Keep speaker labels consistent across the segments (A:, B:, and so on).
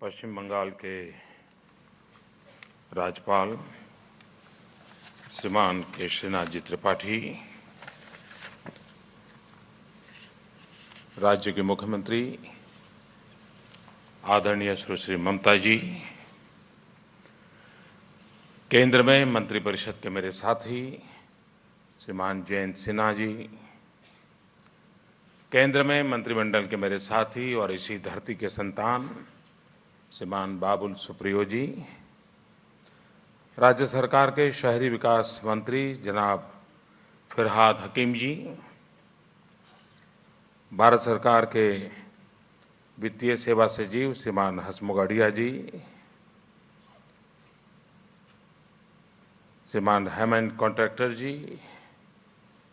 A: पश्चिम बंगाल के राज्यपाल श्रीमान केशरीनाथ जी त्रिपाठी, राज्य के मुख्यमंत्री आदरणीय सुश्री ममता जी, केंद्र में मंत्रिपरिषद के मेरे साथी श्रीमान जयंत सिन्हा जी, केंद्र में मंत्रिमंडल के मेरे साथी और इसी धरती के संतान श्रीमान बाबुल सुप्रियो जी, राज्य सरकार के शहरी विकास मंत्री जनाब फिरहाद हकीम जी, भारत सरकार के वित्तीय सेवा सचिव श्रीमान हसमुख अढ़िया जी, श्रीमान हेमंत कॉन्ट्रैक्टर जी,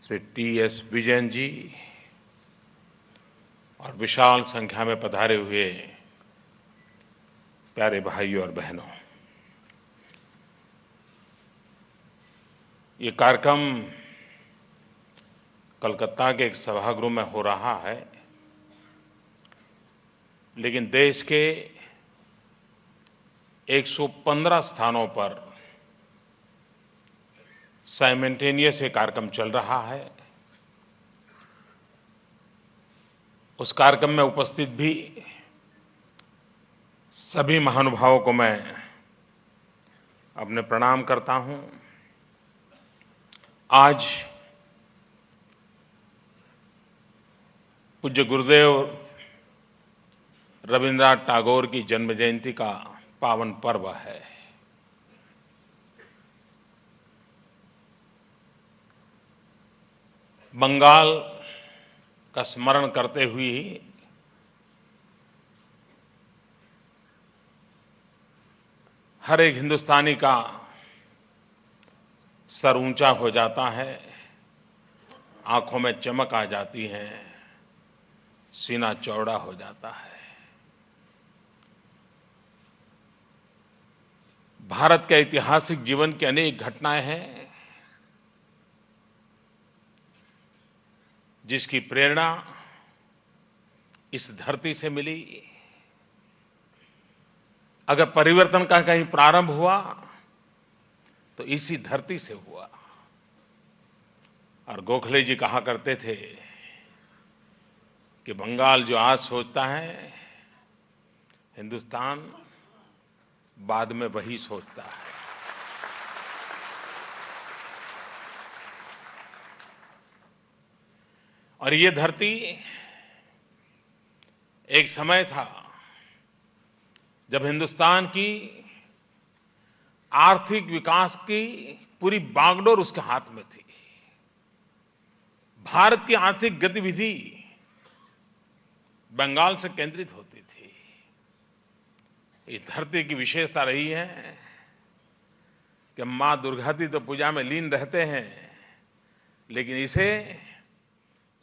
A: श्री टी.एस. विजयन जी और विशाल संख्या में पधारे हुए प्यारे भाइयों और बहनों, ये कार्यक्रम कलकत्ता के एक सभागृह में हो रहा है, लेकिन देश के 115 स्थानों पर साइमल्टेनियस ये कार्यक्रम चल रहा है। उस कार्यक्रम में उपस्थित भी सभी महानुभावों को मैं अपने प्रणाम करता हूं। आज पूज्य गुरुदेव रविन्द्रनाथ टैगोर की जन्म जयंती का पावन पर्व है। बंगाल का स्मरण करते हुए हर एक हिंदुस्तानी का सर ऊंचा हो जाता है, आंखों में चमक आ जाती है, सीना चौड़ा हो जाता है। भारत के ऐतिहासिक जीवन की अनेक घटनाएं हैं जिसकी प्रेरणा इस धरती से मिली। अगर परिवर्तन का कहीं प्रारंभ हुआ तो इसी धरती से हुआ। और गोखले जी कहा करते थे कि बंगाल जो आज सोचता है, हिंदुस्तान बाद में वही सोचता है। और ये धरती एक समय था जब हिंदुस्तान की आर्थिक विकास की पूरी बागडोर उसके हाथ में थी। भारत की आर्थिक गतिविधि बंगाल से केंद्रित होती थी। इस धरती की विशेषता रही है कि मां दुर्गा की तो पूजा में लीन रहते हैं, लेकिन इसे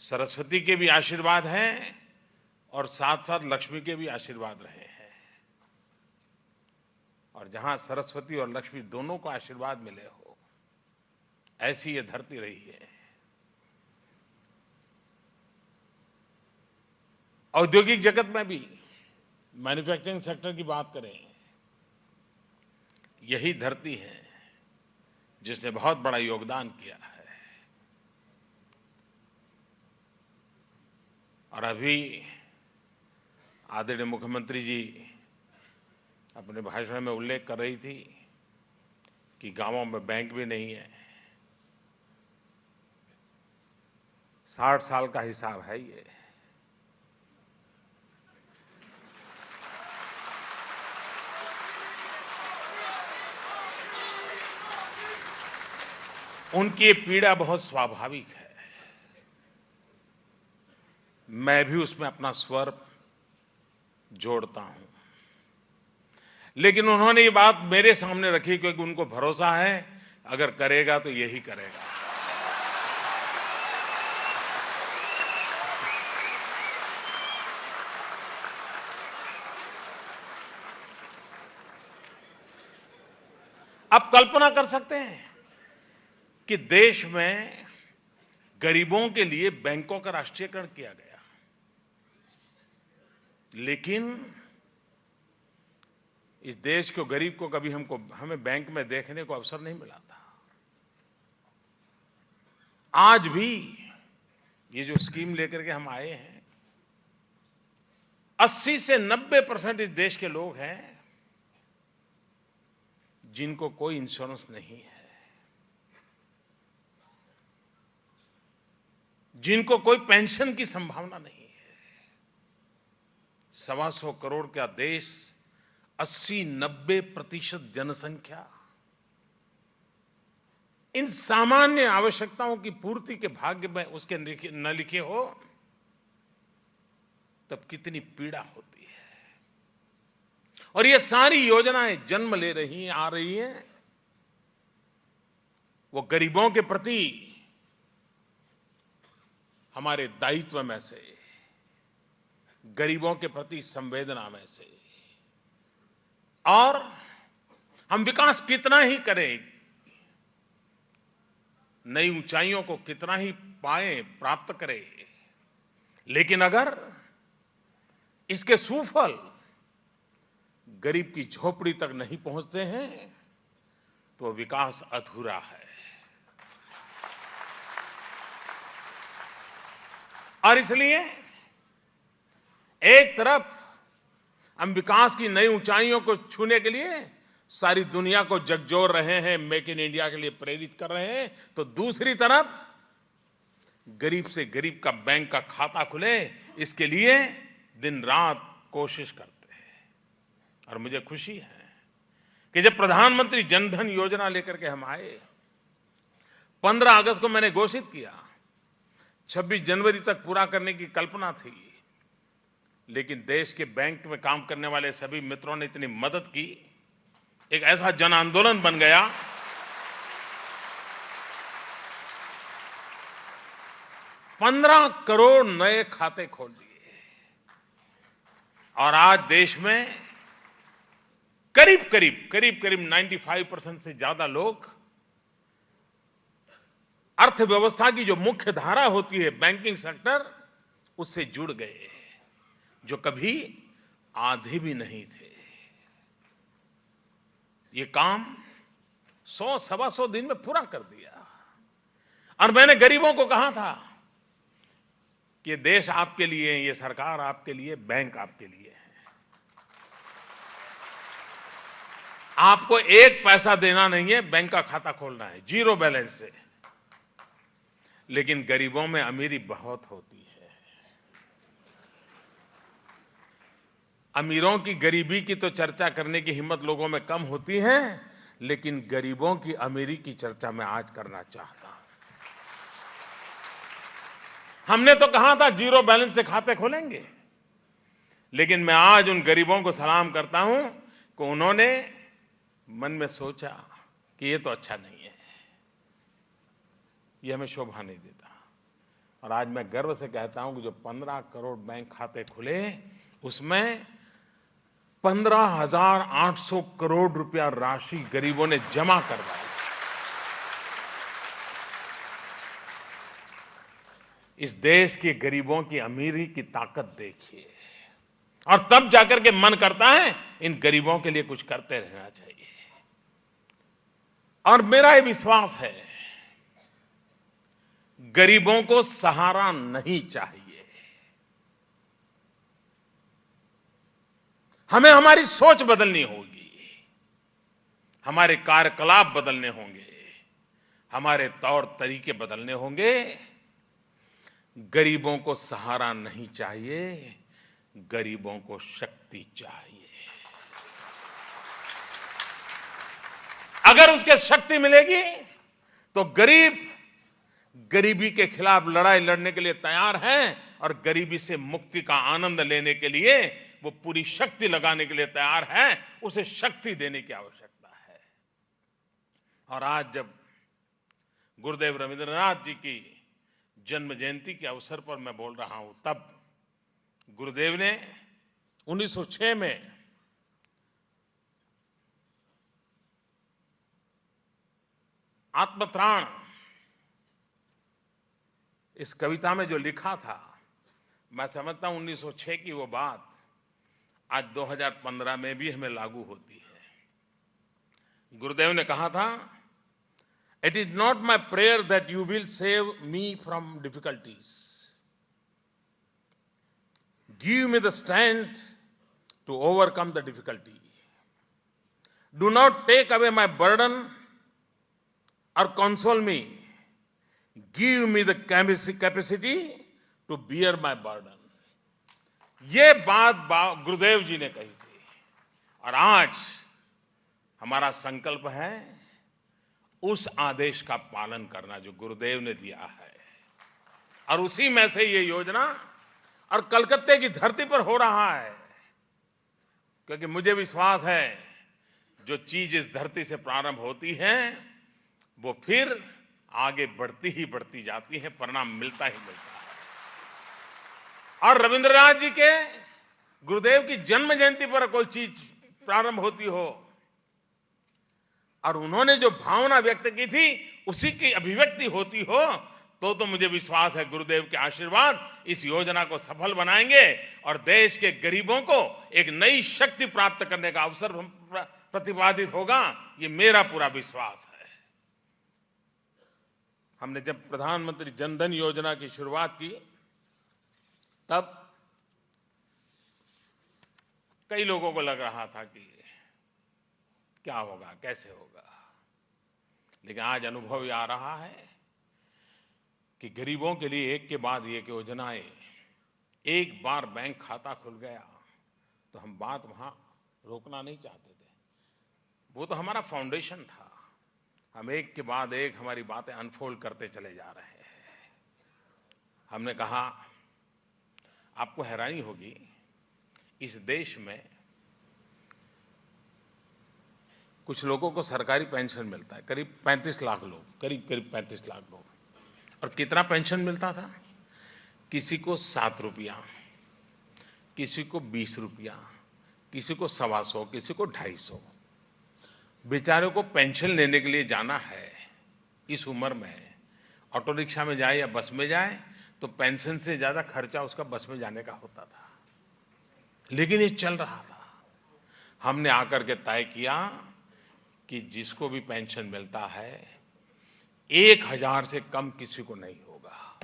A: सरस्वती के भी आशीर्वाद हैं और साथ साथ लक्ष्मी के भी आशीर्वाद रहे हैं। और जहां सरस्वती और लक्ष्मी दोनों को आशीर्वाद मिले हो, ऐसी ये धरती रही है। औद्योगिक जगत में भी मैन्युफैक्चरिंग सेक्टर की बात करें, यही धरती है जिसने बहुत बड़ा योगदान किया है। और अभी आदरणीय मुख्यमंत्री जी अपने भाषण में उल्लेख कर रही थी कि गांवों में बैंक भी नहीं है। 60 साल का हिसाब है ये। उनकी पीड़ा बहुत स्वाभाविक है। मैं भी उसमें अपना स्वर जोड़ता हूं, लेकिन उन्होंने ये बात मेरे सामने रखी क्योंकि उनको भरोसा है अगर करेगा तो यही करेगा। आप कल्पना कर सकते हैं कि देश में गरीबों के लिए बैंकों का राष्ट्रीयकरण किया गया, लेकिन इस देश के गरीब को कभी हमें बैंक में देखने को अवसर नहीं मिला था। आज भी ये जो स्कीम लेकर के हम आए हैं, 80 से 90% इस देश के लोग हैं जिनको कोई इंश्योरेंस नहीं है, जिनको कोई पेंशन की संभावना नहीं है। 125 करोड़ का देश, 80-90% जनसंख्या इन सामान्य आवश्यकताओं की पूर्ति के भाग्य में उसके न लिखे हो, तब कितनी पीड़ा होती है। और ये सारी योजनाएं जन्म ले रही हैं, आ रही हैं, वो गरीबों के प्रति हमारे दायित्व में से, गरीबों के प्रति संवेदना में से। और हम विकास कितना ही करें, नई ऊंचाइयों को कितना ही पाएं, प्राप्त करें, लेकिन अगर इसके सुफल गरीब की झोपड़ी तक नहीं पहुंचते हैं तो विकास अधूरा है। और इसलिए एक तरफ हम विकास की नई ऊंचाइयों को छूने के लिए सारी दुनिया को झकझोर रहे हैं, मेक इन इंडिया के लिए प्रेरित कर रहे हैं, तो दूसरी तरफ गरीब से गरीब का बैंक का खाता खुले, इसके लिए दिन रात कोशिश करते हैं। और मुझे खुशी है कि जब प्रधानमंत्री जनधन योजना लेकर के हम आए, 15 अगस्त को मैंने घोषित किया, 26 जनवरी तक पूरा करने की कल्पना थी, लेकिन देश के बैंक में काम करने वाले सभी मित्रों ने इतनी मदद की, एक ऐसा जन आंदोलन बन गया। 15 करोड़ नए खाते खोल दिए और आज देश में करीब 95% से ज्यादा लोग अर्थव्यवस्था की जो मुख्य धारा होती है, बैंकिंग सेक्टर, उससे जुड़ गए, जो कभी आधे भी नहीं थे। ये काम 100-125 दिन में पूरा कर दिया। और मैंने गरीबों को कहा था कि ये देश आपके लिए है, ये सरकार आपके लिए, बैंक आपके लिए है। आपको एक पैसा देना नहीं है, बैंक का खाता खोलना है, 0 बैलेंस से। लेकिन गरीबों में अमीरी बहुत होती है। अमीरों की गरीबी की तो चर्चा करने की हिम्मत लोगों में कम होती है, लेकिन गरीबों की अमीरी की चर्चा मैं आज करना चाहता हूं। हमने तो कहा था 0 बैलेंस से खाते खोलेंगे, लेकिन मैं आज उन गरीबों को सलाम करता हूं कि उन्होंने मन में सोचा कि ये तो अच्छा नहीं है, ये हमें शोभा नहीं देता। और आज मैं गर्व से कहता हूं कि जो 15 करोड़ बैंक खाते खुले, उसमें 15,800 करोड़ रुपया राशि गरीबों ने जमा करवाई। इस देश के गरीबों की अमीरी की ताकत देखिए, और तब जाकर के मन करता है इन गरीबों के लिए कुछ करते रहना चाहिए। और मेरा ये विश्वास है, गरीबों को सहारा नहीं चाहिए। हमें हमारी सोच बदलनी होगी, हमारे कार्यकलाप बदलने होंगे, हमारे तौर तरीके बदलने होंगे। गरीबों को सहारा नहीं चाहिए, गरीबों को शक्ति चाहिए। अगर उसके शक्ति मिलेगी तो गरीब गरीबी के खिलाफ लड़ाई लड़ने के लिए तैयार हैं, और गरीबी से मुक्ति का आनंद लेने के लिए वो पूरी शक्ति लगाने के लिए तैयार है। उसे शक्ति देने की आवश्यकता है। और आज जब गुरुदेव रविंद्रनाथ जी की जन्म जयंती के अवसर पर मैं बोल रहा हूं, तब गुरुदेव ने 1906 में आत्मत्राण इस कविता में जो लिखा था, मैं समझता हूं 1906 की वो बात आज 2015 में भी हमें लागू होती है। गुरुदेव ने कहा था, it is not my prayer that you will save me from difficulties, give me the strength to overcome the difficulty, do not take away my burden और console me, give me the capacity to bear my burden. ये बात गुरुदेव जी ने कही थी और आज हमारा संकल्प है उस आदेश का पालन करना जो गुरुदेव ने दिया है, और उसी में से ये योजना और कलकत्ते की धरती पर हो रहा है, क्योंकि मुझे विश्वास है जो चीज इस धरती से प्रारंभ होती है वो फिर आगे बढ़ती ही बढ़ती जाती है, परिणाम मिलता ही मिलता है। और रविंद्रनाथ जी के, गुरुदेव की जन्म जयंती पर कोई चीज प्रारंभ होती हो और उन्होंने जो भावना व्यक्त की थी उसी की अभिव्यक्ति होती हो, तो मुझे विश्वास है गुरुदेव के आशीर्वाद इस योजना को सफल बनाएंगे और देश के गरीबों को एक नई शक्ति प्राप्त करने का अवसर प्रतिपादित होगा। ये मेरा पूरा विश्वास है। हमने जब प्रधानमंत्री जनधन योजना की शुरुआत की तब कई लोगों को लग रहा था कि क्या होगा, कैसे होगा, लेकिन आज अनुभव ये आ रहा है कि गरीबों के लिए एक के बाद एक योजनाएं, एक बार बैंक खाता खुल गया तो हम बात वहां रोकना नहीं चाहते थे, वो तो हमारा फाउंडेशन था। हम एक के बाद एक हमारी बातें अनफोल्ड करते चले जा रहे हैं। हमने कहा आपको हैरानी होगी, इस देश में कुछ लोगों को सरकारी पेंशन मिलता है, करीब 35 लाख लोग, करीब 35 लाख लोग। और कितना पेंशन मिलता था? किसी को 7 रुपया, किसी को 20 रुपया, किसी को 125, किसी को 250। बेचारों को पेंशन लेने के लिए जाना है इस उम्र में, ऑटो रिक्शा में जाए या बस में जाए तो पेंशन से ज्यादा खर्चा उसका बस में जाने का होता था, लेकिन ये चल रहा था। हमने आकर के तय किया कि जिसको भी पेंशन मिलता है 1000 से कम किसी को नहीं होगा,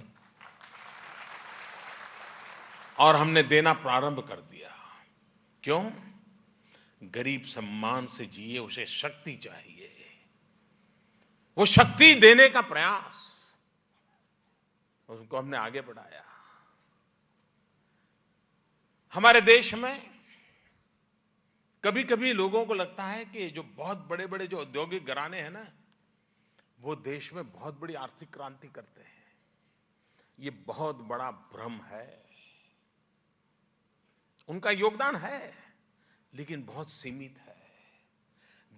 A: और हमने देना प्रारंभ कर दिया। क्यों? गरीब सम्मान से जिए, उसे शक्ति चाहिए, वो शक्ति देने का प्रयास, उसको हमने आगे बढ़ाया। हमारे देश में कभी कभी लोगों को लगता है कि जो बहुत बड़े बड़े जो औद्योगिक घराने हैं ना, वो देश में बहुत बड़ी आर्थिक क्रांति करते हैं। ये बहुत बड़ा भ्रम है। उनका योगदान है लेकिन बहुत सीमित है।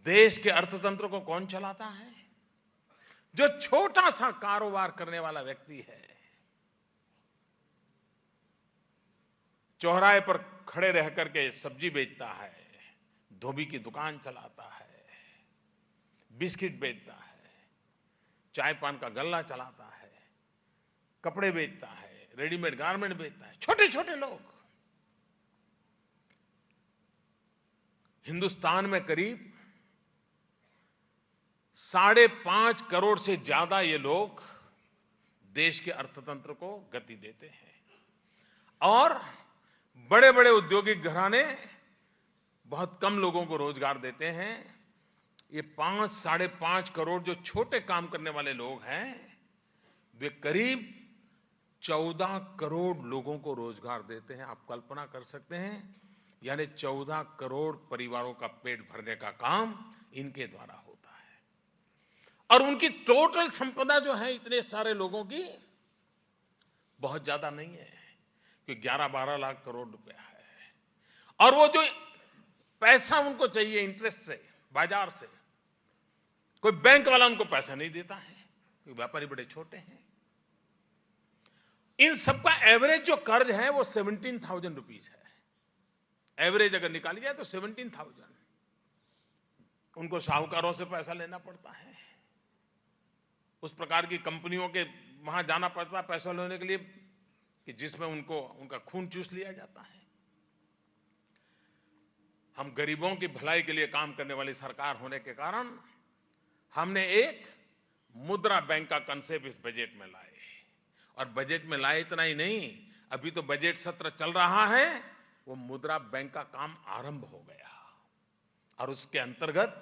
A: देश के अर्थतंत्र को कौन चलाता है? जो छोटा सा कारोबार करने वाला व्यक्ति है, चौराहे पर खड़े रह करके सब्जी बेचता है, धोबी की दुकान चलाता है, बिस्किट बेचता है, चाय पान का गल्ला चलाता है, कपड़े बेचता है, रेडीमेड गारमेंट बेचता है, छोटे छोटे लोग। हिंदुस्तान में करीब 5.5 करोड़ से ज्यादा ये लोग देश के अर्थतंत्र को गति देते हैं, और बड़े बड़े औद्योगिक घराने बहुत कम लोगों को रोजगार देते हैं। ये 5-5.5 करोड़ जो छोटे काम करने वाले लोग हैं, वे करीब 14 करोड़ लोगों को रोजगार देते हैं। आप कल्पना कर सकते हैं, यानी 14 करोड़ परिवारों का पेट भरने का काम इनके द्वारा होता है। और उनकी टोटल संपदा जो है इतने सारे लोगों की बहुत ज्यादा नहीं है, कि 11-12 लाख करोड़ रुपया है। और वो जो पैसा उनको चाहिए इंटरेस्ट से, बाजार से, कोई बैंक वाला उनको पैसा नहीं देता है, क्योंकि व्यापारी बड़े छोटे हैं। इन सबका एवरेज जो कर्ज है वो 17,000 रुपीज है। एवरेज अगर निकाली जाए तो 17,000। उनको साहूकारों से पैसा लेना पड़ता है, उस प्रकार की कंपनियों के वहां जाना पड़ता है पैसा लेने के लिए कि जिसमें उनका खून चूस लिया जाता है। हम गरीबों की भलाई के लिए काम करने वाली सरकार होने के कारण हमने एक मुद्रा बैंक का कंसेप्ट इस बजट में लाए। और बजट में लाए इतना ही नहीं, अभी तो बजट सत्र चल रहा है, वो मुद्रा बैंक का काम आरंभ हो गया। और उसके अंतर्गत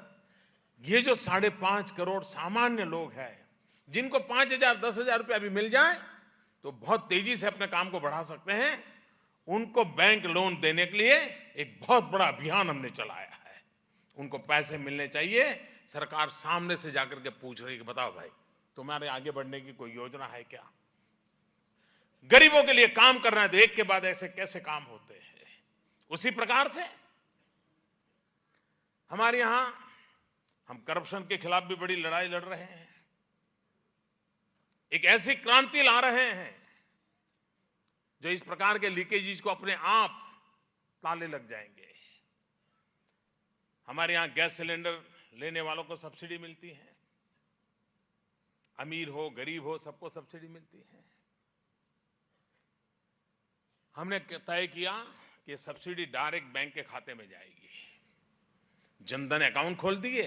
A: ये जो 5.5 करोड़ सामान्य लोग हैं, जिनको 5,000 10,000 रुपया भी मिल जाए तो बहुत तेजी से अपने काम को बढ़ा सकते हैं, उनको बैंक लोन देने के लिए एक बहुत बड़ा अभियान हमने चलाया है। उनको पैसे मिलने चाहिए। सरकार सामने से जाकर के पूछ रही है कि बताओ भाई, तुम्हारे आगे बढ़ने की कोई योजना है क्या? गरीबों के लिए काम करना है तो एक के बाद ऐसे कैसे काम होते हैं। उसी प्रकार से हमारे यहां हम करप्शन के खिलाफ भी बड़ी लड़ाई लड़ रहे हैं। एक ऐसी क्रांति ला रहे हैं जो इस प्रकार के लीकेजेस को अपने आप ताले लग जाएंगे। हमारे यहां गैस सिलेंडर लेने वालों को सब्सिडी मिलती है, अमीर हो गरीब हो सबको सब्सिडी मिलती है। हमने तय किया कि सब्सिडी डायरेक्ट बैंक के खाते में जाएगी। जनधन अकाउंट खोल दिए,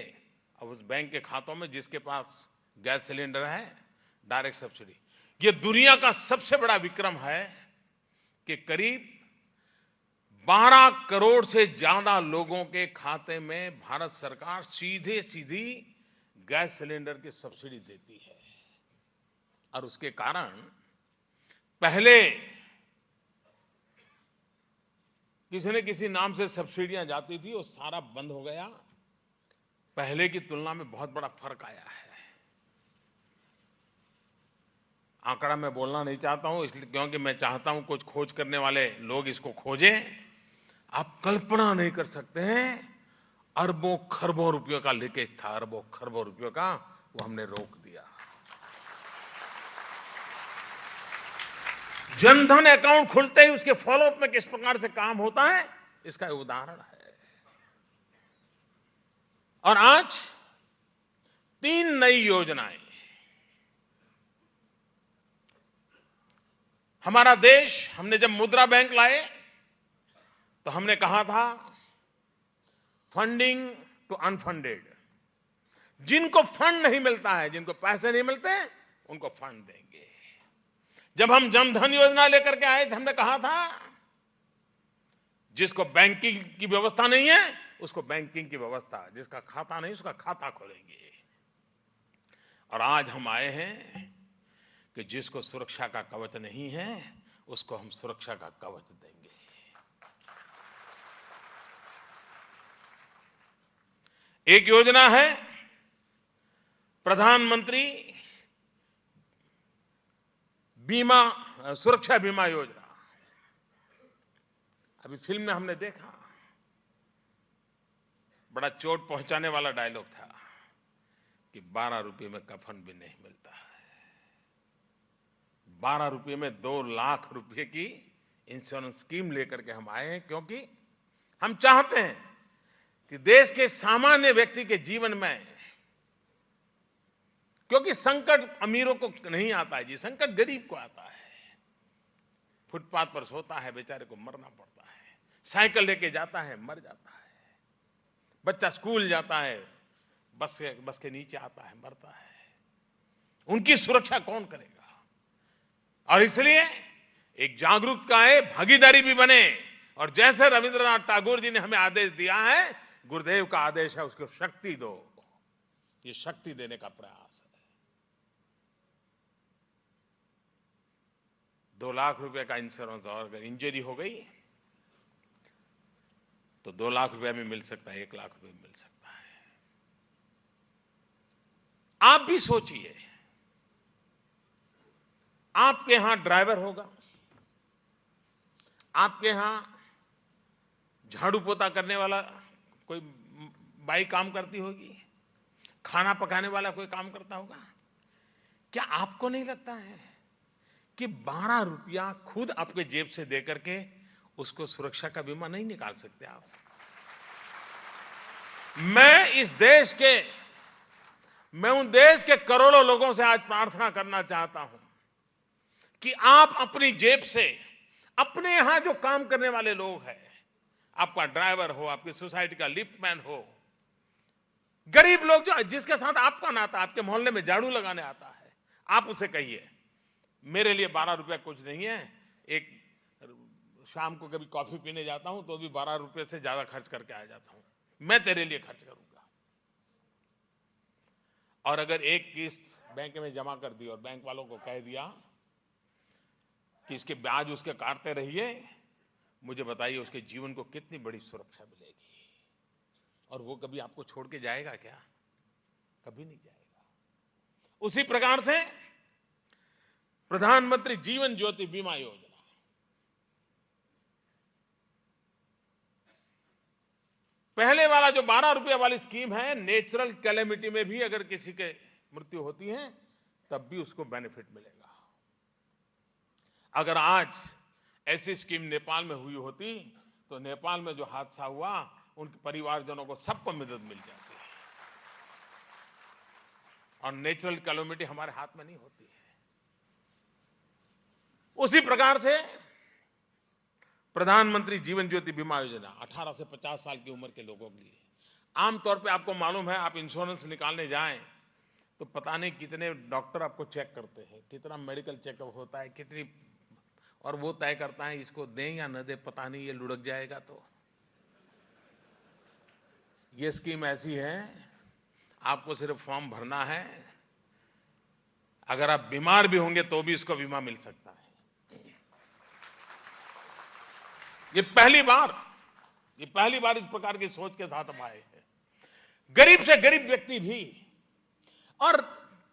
A: अब उस बैंक के खातों में जिसके पास गैस सिलेंडर है डायरेक्ट सब्सिडी। ये दुनिया का सबसे बड़ा विक्रम है कि करीब 12 करोड़ से ज्यादा लोगों के खाते में भारत सरकार सीधी गैस सिलेंडर की सब्सिडी देती है। और उसके कारण पहले किसी न किसी नाम से सब्सिडियां जाती थी, वो सारा बंद हो गया। पहले की तुलना में बहुत बड़ा फर्क आया है। आंकड़ा मैं बोलना नहीं चाहता हूं इसलिए क्योंकि मैं चाहता हूं कुछ खोज करने वाले लोग इसको खोजें। आप कल्पना नहीं कर सकते हैं, अरबों खरबों रुपयों का लीकेज था, अरबों खरबों रुपयों का, वो हमने रोक दिया। जनधन अकाउंट खुलते ही उसके फॉलोअप में किस प्रकार से काम होता है, इसका उदाहरण है। और आज 3 नई योजनाएं हमारा देश, हमने जब मुद्रा बैंक लाए तो हमने कहा था फंडिंग टू अनफंडेड। जिनको फंड नहीं मिलता है, जिनको पैसे नहीं मिलते, उनको फंड देंगे। जब हम जनधन योजना लेकर के आए थे, हमने कहा था जिसको बैंकिंग की व्यवस्था नहीं है उसको बैंकिंग की व्यवस्था, जिसका खाता नहीं उसका खाता खोलेंगे। और आज हम आए हैं कि जिसको सुरक्षा का कवच नहीं है उसको हम सुरक्षा का कवच देंगे। एक योजना है प्रधानमंत्री बीमा सुरक्षा बीमा योजना। अभी फिल्म में हमने देखा, बड़ा चोट पहुंचाने वाला डायलॉग था कि 12 रुपये में कफन भी नहीं मिलता है। 12 रुपये में 2 लाख रुपए की इंश्योरेंस स्कीम लेकर के हम आए हैं, क्योंकि हम चाहते हैं कि देश के सामान्य व्यक्ति के जीवन में, क्योंकि संकट अमीरों को नहीं आता है जी, संकट गरीब को आता है। फुटपाथ पर सोता है बेचारे को, मरना पड़ता है। साइकिल लेके जाता है, मर जाता है। बच्चा स्कूल जाता है, बस के नीचे आता है, मरता है। उनकी सुरक्षा कौन करेगा? और इसलिए एक जागरूकता है, भागीदारी भी बने। और जैसे रविंद्रनाथ टैगोर जी ने हमें आदेश दिया है, गुरुदेव का आदेश है, उसको शक्ति दो। ये शक्ति देने का प्रयास है। 2 लाख रुपए का इंश्योरेंस, और अगर इंजरी हो गई तो 2 लाख रुपए भी मिल सकता है, 1 लाख रुपए मिल सकता है। आप भी सोचिए, आपके यहां ड्राइवर होगा, आपके यहां झाड़ू पोता करने वाला कोई बाई काम करती होगी, खाना पकाने वाला कोई काम करता होगा। क्या आपको नहीं लगता है कि 12 रुपया खुद आपके जेब से दे करके उसको सुरक्षा का बीमा नहीं निकाल सकते आप? मैं उन देश के करोड़ों लोगों से आज प्रार्थना करना चाहता हूं कि आप अपनी जेब से, अपने यहां जो काम करने वाले लोग हैं, आपका ड्राइवर हो, आपकी सोसाइटी का लिफ्टमैन हो, गरीब लोग जो जिसके साथ आपका नाता, आपके मोहल्ले में झाड़ू लगाने आता है, आप उसे कहिए मेरे लिए 12 रुपया कुछ नहीं है, एक शाम को कभी कॉफी पीने जाता हूं तो भी 12 रुपये से ज्यादा खर्च करके आ जाता हूं, मैं तेरे लिए खर्च करूंगा। और अगर एक किस्त बैंक में जमा कर दी और बैंक वालों को कह दिया कि इसके ब्याज उसके काटते रहिए, मुझे बताइए उसके जीवन को कितनी बड़ी सुरक्षा मिलेगी। और वो कभी आपको छोड़ के जाएगा क्या? कभी नहीं जाएगा। उसी प्रकार से प्रधानमंत्री जीवन ज्योति बीमा योजना, पहले वाला जो 12 रुपये वाली स्कीम है, नेचुरल कैलेमिटी में भी अगर किसी के मृत्यु होती है तब भी उसको बेनिफिट मिलेगा। अगर आज ऐसी स्कीम नेपाल में हुई होती तो नेपाल में जो हादसा हुआ उनके परिवारजनों को सबको मदद मिल जाती है। और नेचुरल कैलेमिटी हमारे हाथ में नहीं होती है। उसी प्रकार से प्रधानमंत्री जीवन ज्योति बीमा योजना 18 से 50 साल की उम्र के लोगों के लिए, आमतौर पे आपको मालूम है, आप इंश्योरेंस निकालने जाएं तो पता नहीं कितने डॉक्टर आपको चेक करते हैं, कितना मेडिकल चेकअप होता है, कितनी, और वो तय करता है इसको दें या न दें, पता नहीं ये लुढ़क जाएगा। तो ये स्कीम ऐसी है, आपको सिर्फ फॉर्म भरना है, अगर आप बीमार भी होंगे तो भी इसको बीमा मिल सकता है। ये पहली बार इस प्रकार की सोच के साथ हम आए हैं। गरीब से गरीब व्यक्ति भी, और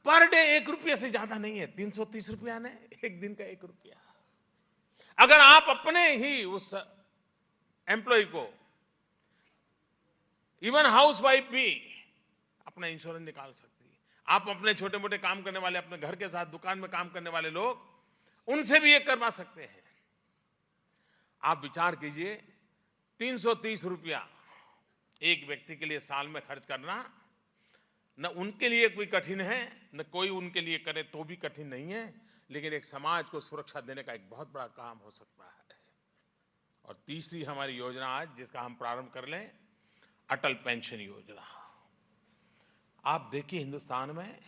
A: पर डे 1 रुपये से ज्यादा नहीं है, 330 रुपया ने एक दिन का 1 रुपया। अगर आप अपने ही उस एम्प्लॉय को, इवन हाउसवाइफ भी अपना इंश्योरेंस निकाल सकती है। आप अपने छोटे मोटे काम करने वाले, अपने घर के साथ दुकान में काम करने वाले लोग, उनसे भी ये करवा सकते हैं। आप विचार कीजिए, 330 रुपया एक व्यक्ति के लिए साल में खर्च करना, न उनके लिए कोई कठिन है, न कोई उनके लिए करे तो भी कठिन नहीं है, लेकिन एक समाज को सुरक्षा देने का एक बहुत बड़ा काम हो सकता है। और तीसरी हमारी योजना आज जिसका हम प्रारंभ कर लें, अटल पेंशन योजना। आप देखिए, हिंदुस्तान में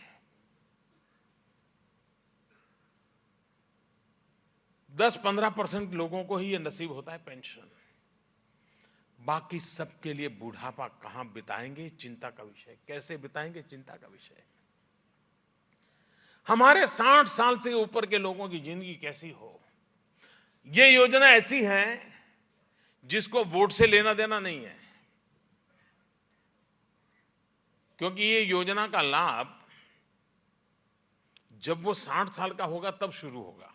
A: 10-15% लोगों को ही ये नसीब होता है पेंशन। बाकी सबके लिए बुढ़ापा कहां बिताएंगे, चिंता का विषय, कैसे बिताएंगे, चिंता का विषय। हमारे 60 साल से ऊपर के लोगों की जिंदगी कैसी हो। ये योजना ऐसी है जिसको वोट से लेना देना नहीं है, क्योंकि ये योजना का लाभ जब वो 60 साल का होगा तब शुरू होगा।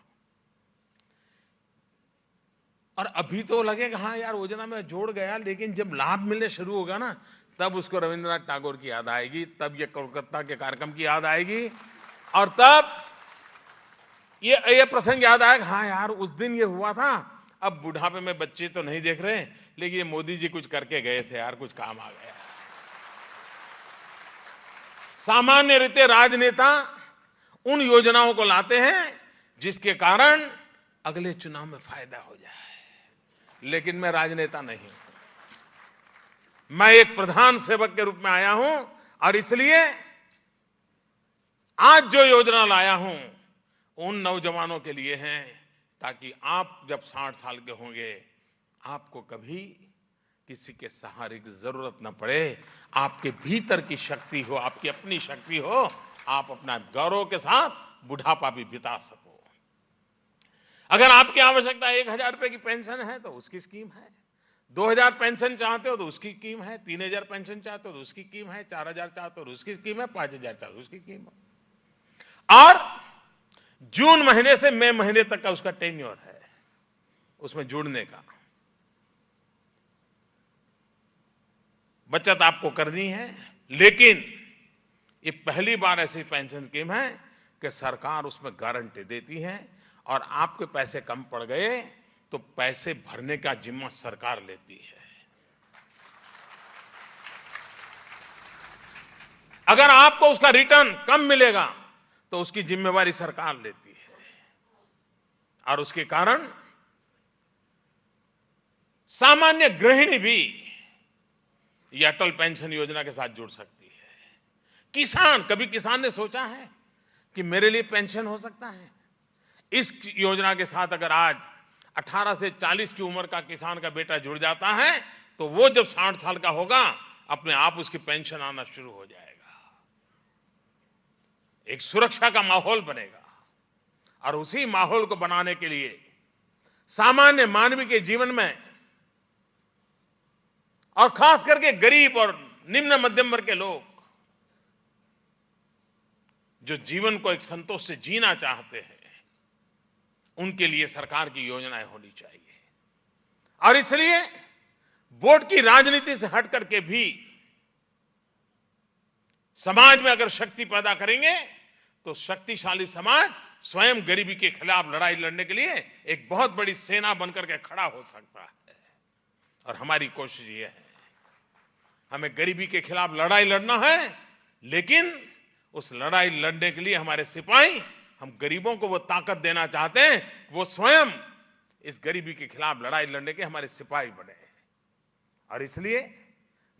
A: और अभी तो लगेगा हाँ यार योजना में जोड़ गया, लेकिन जब लाभ मिलने शुरू होगा ना, तब उसको रविंद्रनाथ टैगोर की याद आएगी, तब ये कोलकाता के कार्यक्रम की याद आएगी, और तब ये प्रसंग याद आएगा, हाँ यार उस दिन ये हुआ था। अब बुढ़ापे में बच्चे तो नहीं देख रहे, लेकिन ये मोदी जी कुछ करके गए थे यार, कुछ काम आ गया। सामान्य रीते राजनेता उन योजनाओं को लाते हैं जिसके कारण अगले चुनाव में फायदा हो जाए, लेकिन मैं राजनेता नहीं हूं, मैं एक प्रधान सेवक के रूप में आया हूं। और इसलिए आज जो योजना लाया हूं उन नौजवानों के लिए है, ताकि आप जब 60 साल के होंगे आपको कभी किसी के सहारे की जरूरत न पड़े, आपके भीतर की शक्ति हो, आपकी अपनी शक्ति हो, आप अपना गौरव के साथ बुढ़ापा भी बिता सको। अगर आपकी आवश्यकता 1000 रुपए की पेंशन है तो उसकी स्कीम है, 2000 पेंशन चाहते हो तो उसकी स्कीम है, 3000 पेंशन चाहते हो तो उसकी स्कीम है, 4000 चाहते हो तो उसकी स्कीम है, 5000 चाहते हो उसकी स्कीम है। और जून महीने से मई महीने तक का उसका टेन्योर है, उसमें जुड़ने का। बचत आपको करनी है, लेकिन ये पहली बार ऐसी पेंशन स्कीम है कि सरकार उसमें गारंटी देती है, और आपके पैसे कम पड़ गए तो पैसे भरने का जिम्मा सरकार लेती है। अगर आपको उसका रिटर्न कम मिलेगा तो उसकी जिम्मेवारी सरकार लेती है, और उसके कारण सामान्य गृहिणी भी ये अटल पेंशन योजना के साथ जुड़ सकती है। किसान, कभी किसान ने सोचा है कि मेरे लिए पेंशन हो सकता है? इस योजना के साथ अगर आज 18 से 40 की उम्र का किसान का बेटा जुड़ जाता है तो वो जब 60 साल का होगा अपने आप उसकी पेंशन आना शुरू हो जाएगा। एक सुरक्षा का माहौल बनेगा और उसी माहौल को बनाने के लिए सामान्य मानवी के जीवन में और खास करके गरीब और निम्न मध्यम वर्ग के लोग जो जीवन को एक संतोष से जीना चाहते हैं उनके लिए सरकार की योजनाएं होनी चाहिए। और इसलिए वोट की राजनीति से हट करके भी समाज में अगर शक्ति पैदा करेंगे तो शक्तिशाली समाज स्वयं गरीबी के खिलाफ लड़ाई लड़ने के लिए एक बहुत बड़ी सेना बनकर के खड़ा हो सकता है। और हमारी कोशिश ये है, हमें गरीबी के खिलाफ लड़ाई लड़ना है, लेकिन उस लड़ाई लड़ने के लिए हमारे सिपाही, हम गरीबों को वो ताकत देना चाहते हैं, वो स्वयं इस गरीबी के खिलाफ लड़ाई लड़ने के हमारे सिपाही बने। और इसलिए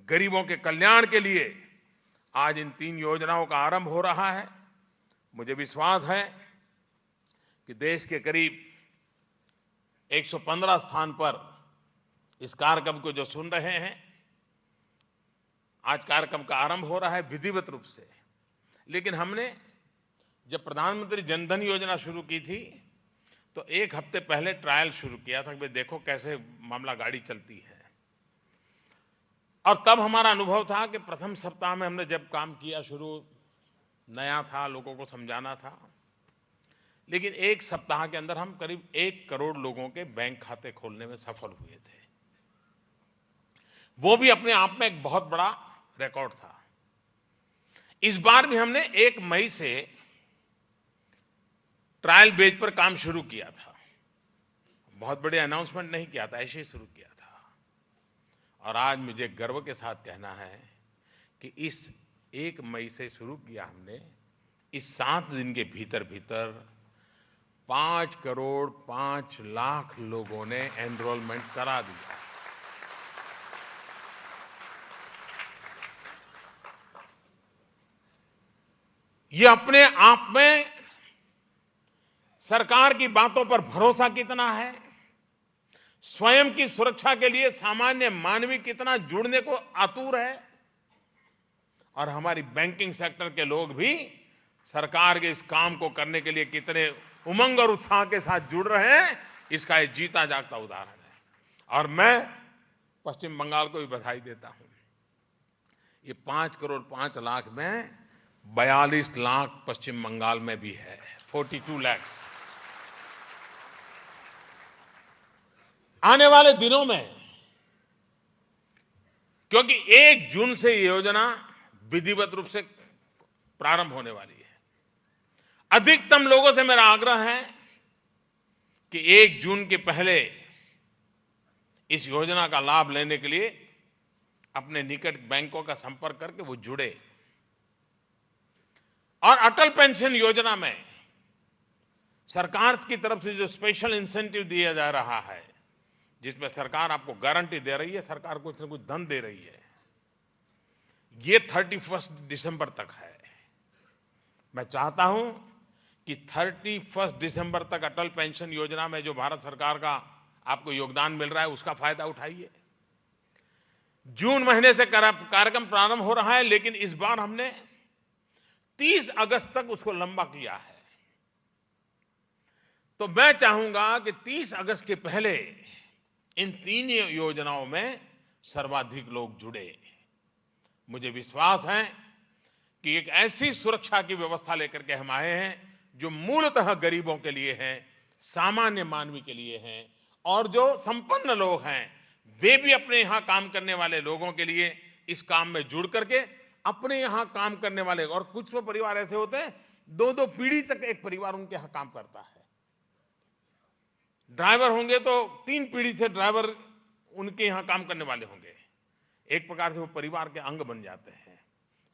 A: गरीबों के कल्याण के लिए आज इन 3 योजनाओं का आरंभ हो रहा है। मुझे विश्वास है कि देश के करीब 115 स्थान पर इस कार्यक्रम को जो सुन रहे हैं, आज कार्यक्रम का आरंभ हो रहा है विधिवत रूप से। लेकिन हमने जब प्रधानमंत्री जनधन योजना शुरू की थी तो 1 हफ्ते पहले ट्रायल शुरू किया था कि देखो कैसे मामला गाड़ी चलती है। और तब हमारा अनुभव था कि प्रथम सप्ताह में हमने जब काम किया, शुरू नया था, लोगों को समझाना था, लेकिन 1 सप्ताह के अंदर हम करीब 1 करोड़ लोगों के बैंक खाते खोलने में सफल हुए थे। वो भी अपने आप में एक बहुत बड़ा रिकॉर्ड था। इस बार भी हमने 1 मई से ट्रायल बेस पर काम शुरू किया था। बहुत बड़े अनाउंसमेंट नहीं किया था, ऐसे ही शुरू किया था। और आज मुझे गर्व के साथ कहना है कि इस 1 मई से शुरू किया हमने, इस 7 दिन के भीतर भीतर 5 करोड़ 5 लाख लोगों ने एनरोलमेंट करा दिया। ये अपने आप में सरकार की बातों पर भरोसा कितना है, स्वयं की सुरक्षा के लिए सामान्य मानवी कितना जुड़ने को आतुर है, और हमारी बैंकिंग सेक्टर के लोग भी सरकार के इस काम को करने के लिए कितने उमंग और उत्साह के साथ जुड़ रहे हैं, इसका एक जीता जागता उदाहरण है। और मैं पश्चिम बंगाल को भी बधाई देता हूं। ये 5 करोड़ 5 लाख में 42 लाख पश्चिम बंगाल में भी है, 42 लाख। आने वाले दिनों में, क्योंकि 1 जून से ये योजना विधिवत रूप से प्रारंभ होने वाली है, अधिकतम लोगों से मेरा आग्रह है कि 1 जून के पहले इस योजना का लाभ लेने के लिए अपने निकट बैंकों का संपर्क करके वो जुड़े। और अटल पेंशन योजना में सरकार की तरफ से जो स्पेशल इंसेंटिव दिया जा रहा है, जिसमें सरकार आपको गारंटी दे रही है, सरकार कुछ न कुछ धन दे रही है, ये 31 दिसंबर तक है। मैं चाहता हूं कि 31 दिसंबर तक अटल पेंशन योजना में जो भारत सरकार का आपको योगदान मिल रहा है उसका फायदा उठाइए। जून महीने से कार्यक्रम प्रारंभ हो रहा है, लेकिन इस बार हमने 30 अगस्त तक उसको लंबा किया है। तो मैं चाहूंगा कि 30 अगस्त के पहले इन 3 योजनाओं में सर्वाधिक लोग जुड़े। मुझे विश्वास है कि एक ऐसी सुरक्षा की व्यवस्था लेकर के हम आए हैं जो मूलतः गरीबों के लिए है, सामान्य मानवी के लिए है, और जो संपन्न लोग हैं वे भी अपने यहां काम करने वाले लोगों के लिए इस काम में जुड़ करके अपने यहां काम करने वाले, और कुछ तो परिवार ऐसे होते हैं 2-2 पीढ़ी तक एक परिवार उनके यहां काम करता है। ड्राइवर होंगे तो 3 पीढ़ी से ड्राइवर उनके यहां काम करने वाले होंगे। एक प्रकार से वो परिवार के अंग बन जाते हैं।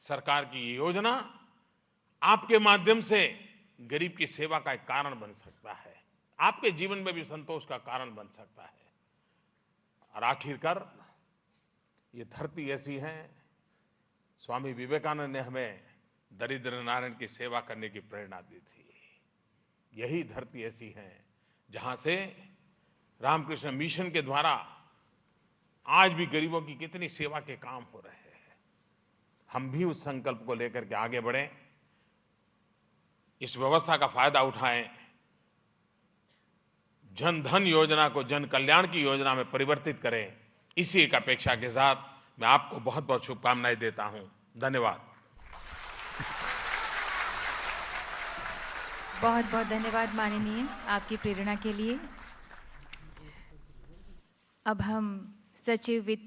A: सरकार की ये योजना आपके माध्यम से गरीब की सेवा का एक कारण बन सकता है, आपके जीवन में भी संतोष का कारण बन सकता है। और आखिरकार ये धरती ऐसी है, स्वामी विवेकानंद ने हमें दरिद्र नारायण की सेवा करने की प्रेरणा दी थी। यही धरती ऐसी है जहां से रामकृष्ण मिशन के द्वारा आज भी गरीबों की कितनी सेवा के काम हो रहे हैं। हम भी उस संकल्प को लेकर के आगे बढ़ें, इस व्यवस्था का फायदा उठाएं, जन धन योजना को जन कल्याण की योजना में परिवर्तित करें। इसी एक अपेक्षा के साथ मैं आपको बहुत बहुत शुभकामनाएं देता हूं। धन्यवाद।
B: बहुत बहुत धन्यवाद माननीय, आपकी प्रेरणा के लिए। अब हम सचिव वित्त